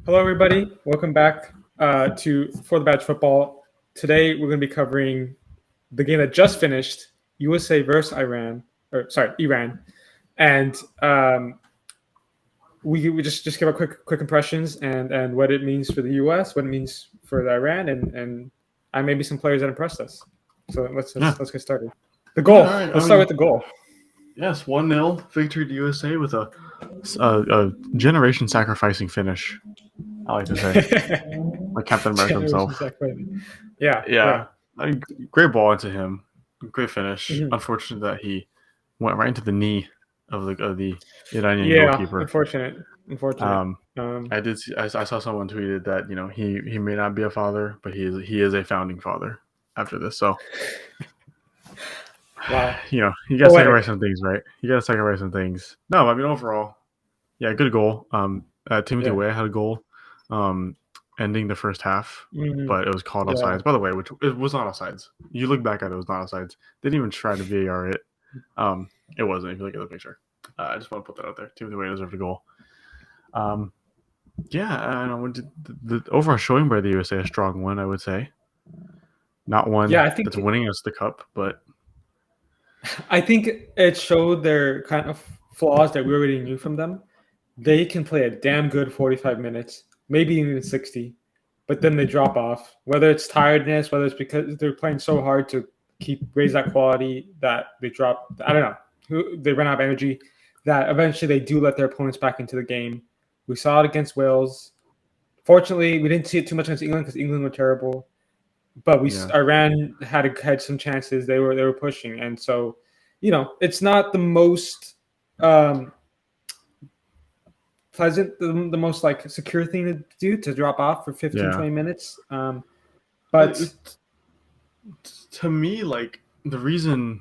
Hello, everybody. Welcome back to For the Badge Football. Today, we're going to be covering the game that just finished, USA versus Iran, and we just give a quick impressions and what it means for the US, what it means for the Iran, and maybe some players that impressed us. So Yeah. let's get started. The Yeah, goal. all right. Let's start with the goal. Yes, 1-0 victory to USA with a generation sacrificing finish. I like to say, like Captain America Generation himself. sacrifice. Yeah, Yeah, yeah. great ball into him. Great finish. Mhm. Unfortunate that he went right into the knee of the Iranian Yeah, goalkeeper. unfortunate. Um, I saw someone tweeted that he may not be a father, but he is a founding father after this. So Wow. you got to sacrifice Poetic. some things, right? You got to sacrifice some things. No, I mean overall, yeah, good goal. Timothy Yeah. Weah had a goal, ending the first half, Mhm. but it was called Yeah. offsides. By the way, which it was not offsides. You look back at it, it was not offsides. They didn't even try to VAR it. It wasn't. If you look at the picture, I just want to put that out there. Timothy Weah deserved a goal. Um, yeah, I don't know. The overall showing by the USA a strong one, I would say. Not Yeah, one that's winning us the cup, but I think it showed their kind of flaws that we already knew from them. They can play a damn good 45 minutes, maybe even 60, but then they drop off. Whether it's tiredness, whether it's because they're playing so hard to raise that quality that they drop. I don't know. They run out of energy. That eventually they do let their opponents back into the game. We saw it against Wales. Fortunately, we didn't see it too much against England because England were terrible. But yeah, Iran had some chances. They were pushing, and so it's not the most um, pleasant, the most like secure thing to do to drop off for 15, yeah. 20 minutes. It, But it, to me, like the reason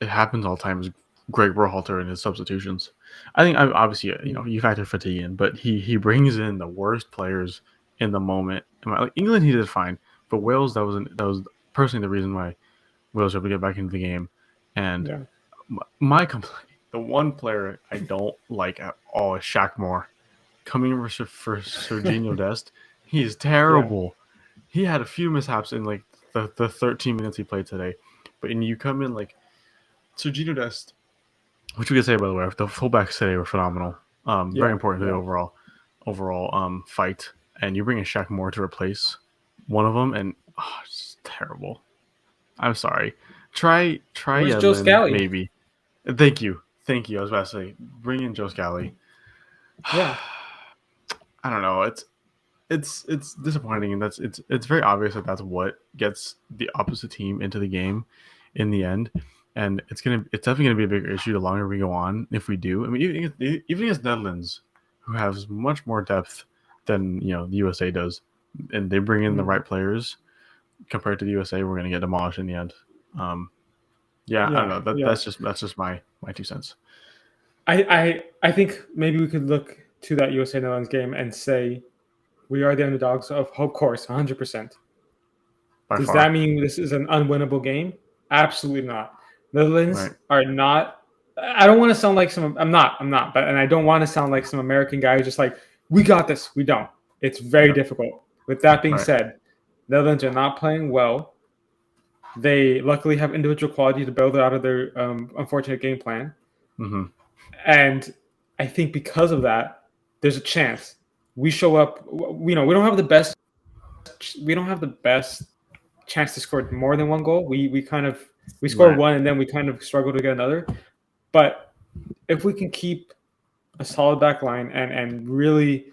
it happens all the time is Greg Berhalter and his substitutions. I think obviously you factor fatigue in, but he brings in the worst players in the moment. Like England, he did fine, but Wales that was personally the reason why Wales were able to get back into the game. And yeah, my complaint, the one player I don't like at all is Shaq Moore coming over for Serginho Dest. He is yeah, terrible. He had a few mishaps in like the 13 minutes he played today. But when you come in like Serginho Dest, which we could say by the way, the fullbacks today were phenomenal. Very yeah, important to the yeah, overall fight. And you bring in Shaq Moore to replace one of them, and it's terrible. I'm sorry. Try Where's Joe Yedlin Scally? maybe. Thank you. I was about to say bring in Joe Scally. Yeah, I don't know. It's disappointing, and it's very obvious that that's what gets the opposite team into the game in the end, and it's definitely gonna be a bigger issue the longer we go on if we do. I mean, even against Netherlands, who has much more depth than the USA does, and they bring in the mm, right players compared to the USA, we're gonna get demolished in the end. Um, yeah, I don't yeah, know. That yeah. that's just my 2 cents I think maybe we could look to that USA Netherlands game and say we are the underdogs of course, 100%. by Does that far. mean this is an unwinnable game? Absolutely not. Netherlands Right, are not. I don't want to sound like some. I'm not. I'm not. But and I don't want to sound like some American guy who's just like, we got this. We don't. It's very yeah, difficult. With that being right. said, Netherlands are not playing well. They luckily have individual quality to build out of their unfortunate game plan, Mm-hmm. and I think because of that, there's a chance we show up. We don't have the best. We don't have the best chance to score more than one goal. We score Right. one and then we kind of struggle to get another. But if we can keep a solid back line and really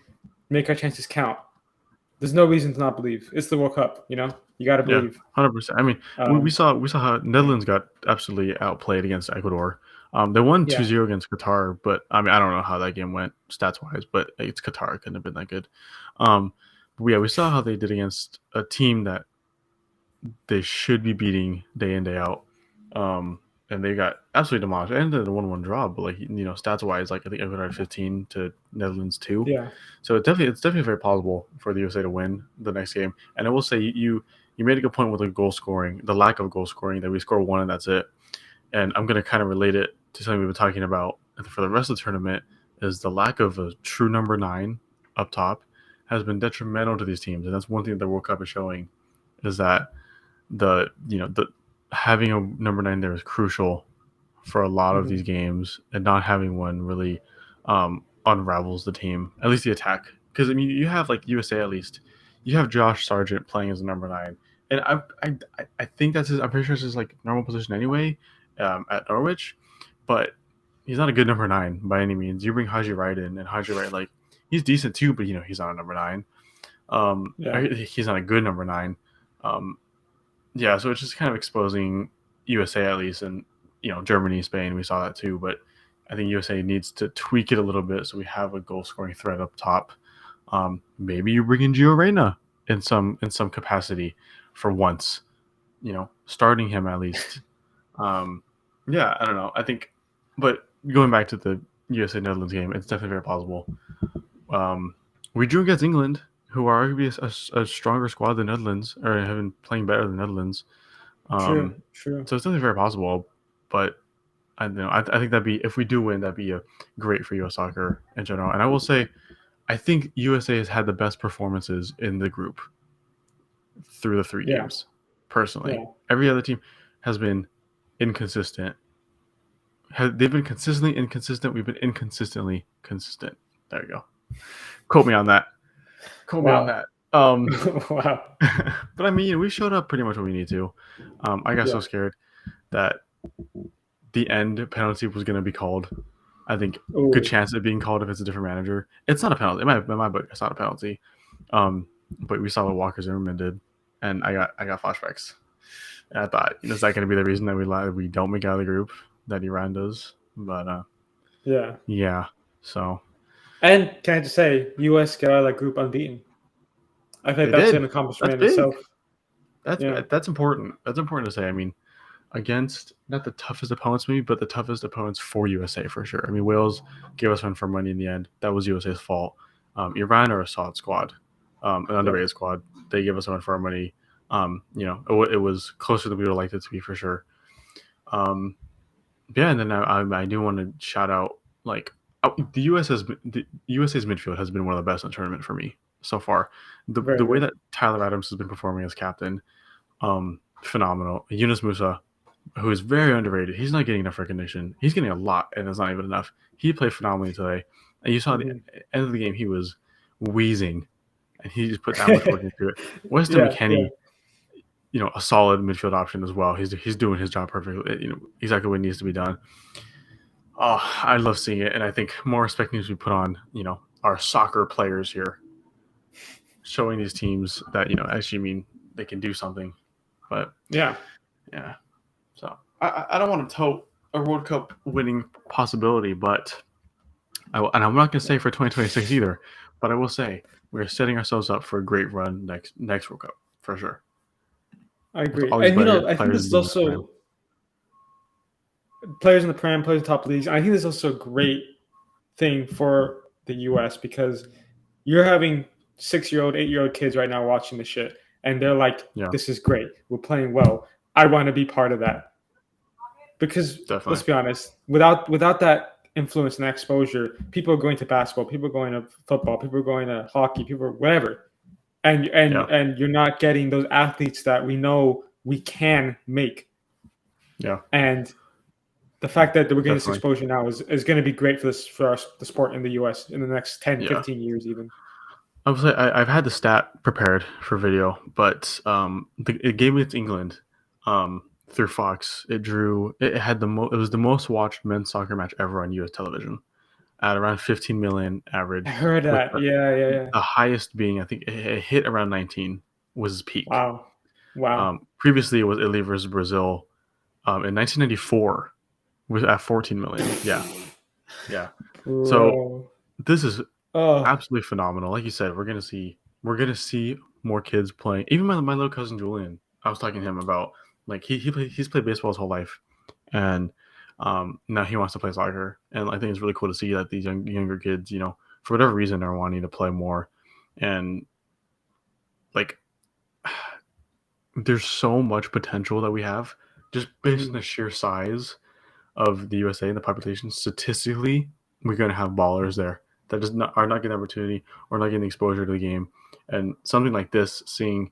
make our chances count, there's no reason to not believe. It's the World Cup, You got to Yeah, believe. 100%. I mean, we Um, saw how Netherlands got absolutely outplayed against Ecuador. They won yeah, 2-0 against Qatar, but I mean, I don't know how that game went stats wise, but it's Qatar. It couldn't have been that good. Um, but yeah, we saw how they did against a team that they should be beating day in day out. And they got absolutely demolished. It ended in a 1-1 draw, but like stats wise, like I think Ecuador had 15 to Netherlands 2. yeah, So it's definitely very plausible for the USA to win the next game. And I will say you made a good point with the goal scoring, the lack of goal scoring, that we score one and that's it. And I'm going to kind of relate it to something we've been talking about for the rest of the tournament is the lack of a true number 9 up top. has been detrimental to these teams, and that's one thing that the World Cup is showing, is that the having a number 9 there is crucial for a lot of these games, and not having one really unravels the team, at least the attack. Because I mean, you have like USA, at least you have Josh Sargent playing as a number 9, and I think that's his. I'm pretty sure it's his like normal position anyway at Norwich, but he's not a good number 9 by any means. You bring Haji Wright in, and Haji Wright, like, he's decent too, but he's not a number 9. He's not a good number 9. Yeah, so it's just kind of exposing USA, at least, and Germany, Spain, we saw that too. But I think USA needs to tweak it a little bit so we have a goal scoring threat up top. Maybe you bring in Gio Reyna in some capacity for once, starting him at least. Yeah, I don't know. I think, but going back to the USA Netherlands game, it's definitely very plausible. We drew against England, who are arguably a stronger squad than Netherlands, or have been playing better than Netherlands. True. So it's definitely very possible. But I think if we do win, that'd be great for U.S. soccer in general. And I will say, I think USA has had the best performances in the group through the 3 games. Personally, every other team has been inconsistent. They've been consistently inconsistent. We've been inconsistently consistent. There you go. Quote me on that. Wow. But I mean, we showed up pretty much when we need to. I got so scared that the end penalty was going to be called. I think good chance of it being called if it's a different manager. It's not a penalty. In my book, it's not a penalty. But we saw what Walker Zimmerman did, and I got flashbacks. And I thought, is that going to be the reason that we don't make out of the group that Iran does? But yeah. So, and can I just say, US got out of that group unbeaten. I think that's an accomplishment in itself. That's important. That's important to say. I mean, against not the toughest opponents maybe, but the toughest opponents for USA for sure. I mean, Wales gave us run for money in the end. That was USA's fault. Iran are a solid squad, an underrated squad. They gave us a run for our money. It was closer than we would have liked it to be for sure. And then I do want to shout out, like, the USA's midfield has been one of the best in the tournament for me so far. The way that Tyler Adams has been performing as captain, phenomenal. Yunus Musa, who is very underrated. He's not getting enough recognition. He's getting a lot, and it's not even enough. He played phenomenally today. And you saw at the end of the game, he was wheezing, and he just put that much work into it. Weston McKennie, a solid midfield option as well. He's doing his job perfectly. Exactly what needs to be done. Oh, I love seeing it, and I think more respect needs to be put on, our soccer players here, showing these teams that actually mean they can do something. But yeah. So I don't want to tote a World Cup winning possibility, but and I'm not going to say for 2026 either. But I will say we're setting ourselves up for a great run next World Cup for sure. I agree, and I think this is also players in the Prem, players in the top leagues. I think this is also a great thing for the US because you're having 6-year-old, 8-year-old kids right now watching this shit, and they're like, "This is great. We're playing well. I want to be part of that." Because let's be honest, without that influence and that exposure, people are going to basketball, people are going to football, people are going to hockey, people are whatever, and you're not getting those athletes that we know we can make. Yeah, and the fact that we're getting this exposure now is going to be great for the sport in the US in the next 10, 15 years even. I would say I've had the stat prepared for video, but the game against England through Fox, it was the most watched men's soccer match ever on US television at around 15 million average. I heard that. Yeah. The highest being, I think, it hit around 19 was his peak. Wow. Previously, it was Italy versus Brazil in 1994 was at 14 million. Yeah. So this is absolutely phenomenal. Like you said, we're gonna see more kids playing. Even my little cousin Julian, I was talking to him about, like, he's played baseball his whole life, and now he wants to play soccer. And I think it's really cool to see that these younger kids, for whatever reason, are wanting to play more. And like, there's so much potential that we have just based on the sheer size of the USA and the population. Statistically, we're going to have ballers there. that are not getting the opportunity or not getting exposure to the game. And something like this, seeing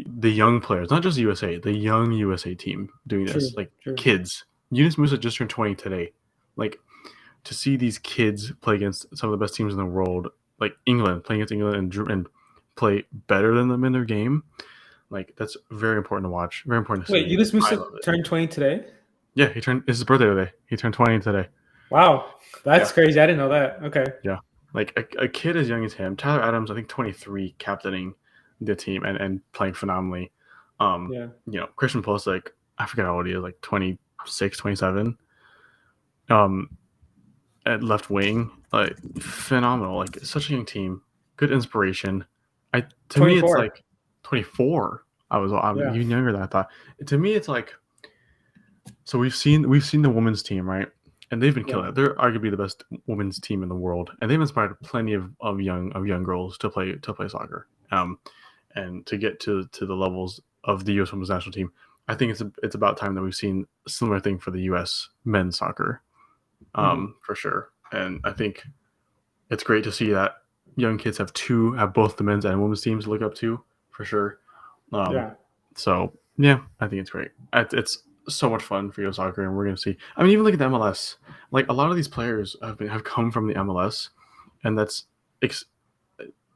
the young players, not just USA, the young USA team doing this, like True. kids. Yunus Musa just turned 20 today. Like, to see these kids play against some of the best teams in the world, like England, playing against England and play better than them in their game, like that's very important to watch. Very important to Wait, see. Yunus I Musa love it. turned 20 today? Yeah, he turned. It's his birthday today. He turned 20 today. Wow, that's Yeah, crazy. I didn't know that. Okay. yeah. Like a kid as young as him, Tyler Adams, I think 23, captaining the team and playing phenomenally. Yeah. Christian Pulisic, I forget how old he is, like 26, 27. Um, at left wing, like phenomenal. Like such a young team, good inspiration. To me, it's 24. like 24. I'm Yeah. even younger than I thought. To me, it's like, so we've seen the women's team, right? And they've been Yeah. killing it. They're arguably the best women's team in the world, and they've inspired plenty of young girls to play soccer. And to get to the levels of the U.S. women's national team, I think it's about time that we've seen a similar thing for the U.S. men's soccer, for sure. And I think it's great to see that young kids have both the men's and women's teams to look up to, for sure. Yeah. So yeah, I think it's great. It's so much fun for U.S. soccer, and we're gonna see. I mean, even look at the MLS. Like a lot of these players have come from the MLS, and that's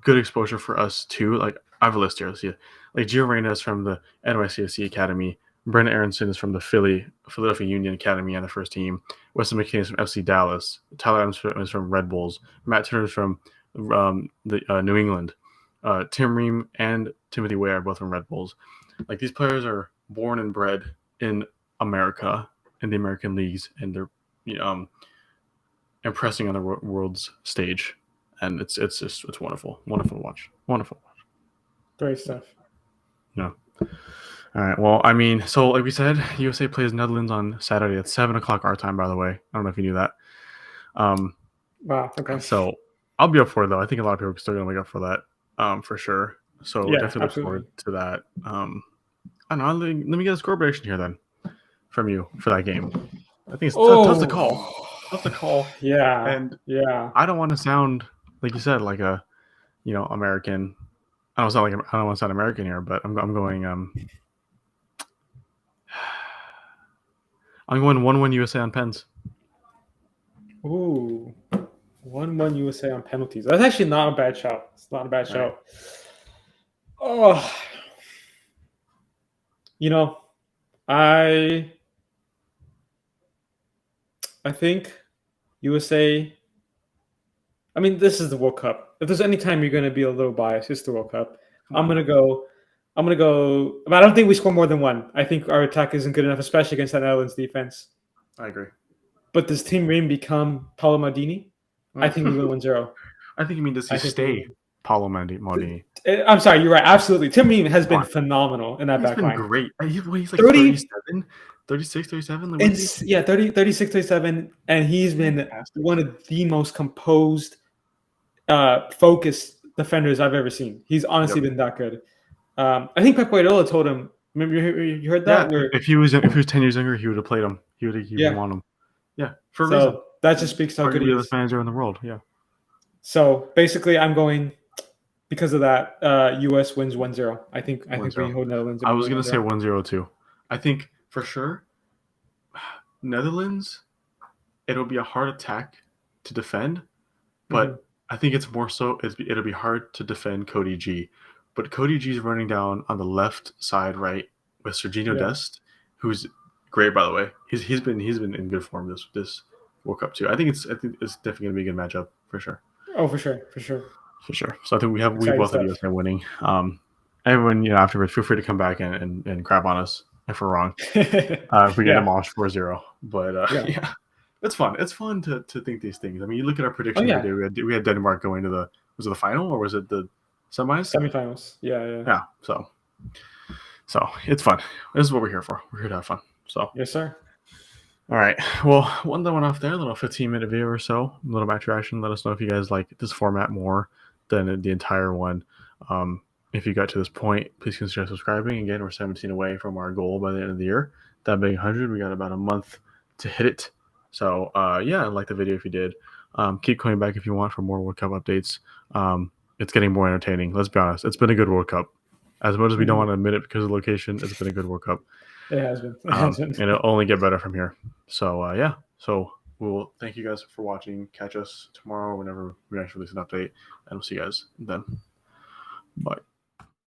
good exposure for us too. Like I have a list here. Let's see. Like Gio Reyna is from the NYCFC Academy. Brendan Aronson is from the Philadelphia Union Academy and the first team. Weston McKinney is from FC Dallas. Tyler Adams is from Red Bulls. Matt Turner is from the New England. Tim Ream and Timothy Way are both from Red Bulls. Like these players are born and bred in America, in the American leagues, and they're impressing on the world's stage, and it's wonderful, wonderful to watch, wonderful to watch. Great stuff. Yeah. All right. Well, I mean, so like we said, USA plays Netherlands on Saturday at 7 o'clock our time. By the way, I don't know if you knew that. Wow. Okay. So I'll be up for it though. I think a lot of people are still gonna wake up for that, for sure. So Yeah, definitely look forward to that. I don't know. Let me get a score prediction here then from you for that game. I think it's tough to call. Tough to call. Yeah. And yeah. I don't want to sound like you said, like a American. I don't want to sound American here, but I'm going. I'm going 1-1 USA on pens. Ooh. 1-1 USA on penalties. That's actually not a bad shout. It's not a bad shout. Oh. I think USA. I mean, this is the World Cup. If there's any time you're going to be a little biased, it's the World Cup. I'm gonna go. But I don't think we score more than one. I think our attack isn't good enough, especially against that Netherlands defense. I agree. But does Team Ream become Paolo Maldini? I think we win 1-0. I think you mean does he stay Paolo Maldini? I'm sorry, you're right. Absolutely. Tim Ream has been phenomenal in that back line. He's been great. He's like 37, 36, 37? Like, yeah, 36, 37. And he's been one of the most composed, focused defenders I've ever seen. He's honestly been that good. I think Pep Guardiola told him, remember you heard that? Yeah, if he was 10 years younger, he would have played him. He would want him. Yeah, for a reason. That just speaks how good he is. The best manager in the world, yeah. So basically, I'm going because of that. US wins 1-0. I think we hold Netherlands. I was going to say 1-0 too. I think for sure, Netherlands. It'll be a hard attack to defend, but I think it's more so. It'll be hard to defend Cody G. But Cody G is running down on the left side, right, with Serginho Dest, who's great, by the way. He's been in good form this World Cup too. I think it's definitely gonna be a good matchup for sure. Oh, for sure. So I think we both of you are winning. Everyone, afterwards, feel free to come back and crap on us if we're wrong. If we get demolished 4-0, but yeah, it's fun. It's fun to think these things. I mean, you look at our predictions we did. We had Denmark going to was it the final or was it the semifinals? Yeah. So it's fun. This is what we're here for. We're here to have fun. So yes, sir. All right. Well, one that went off there, a little 15-minute video or so, a little match reaction. Let us know if you guys like this format more than the entire one. If you got to this point, please consider subscribing. Again, we're 17 away from our goal by the end of the year. That being 100, we got about a month to hit it. So like the video if you did. Keep coming back if you want for more World Cup updates. It's getting more entertaining. Let's be honest. It's been a good World Cup. As much as we don't want to admit it because of location, it's been a good World Cup. It has been. It has been. And it'll only get better from here. So, yeah. So we'll thank you guys for watching. Catch us tomorrow whenever we actually release an update. And we'll see you guys then. Bye.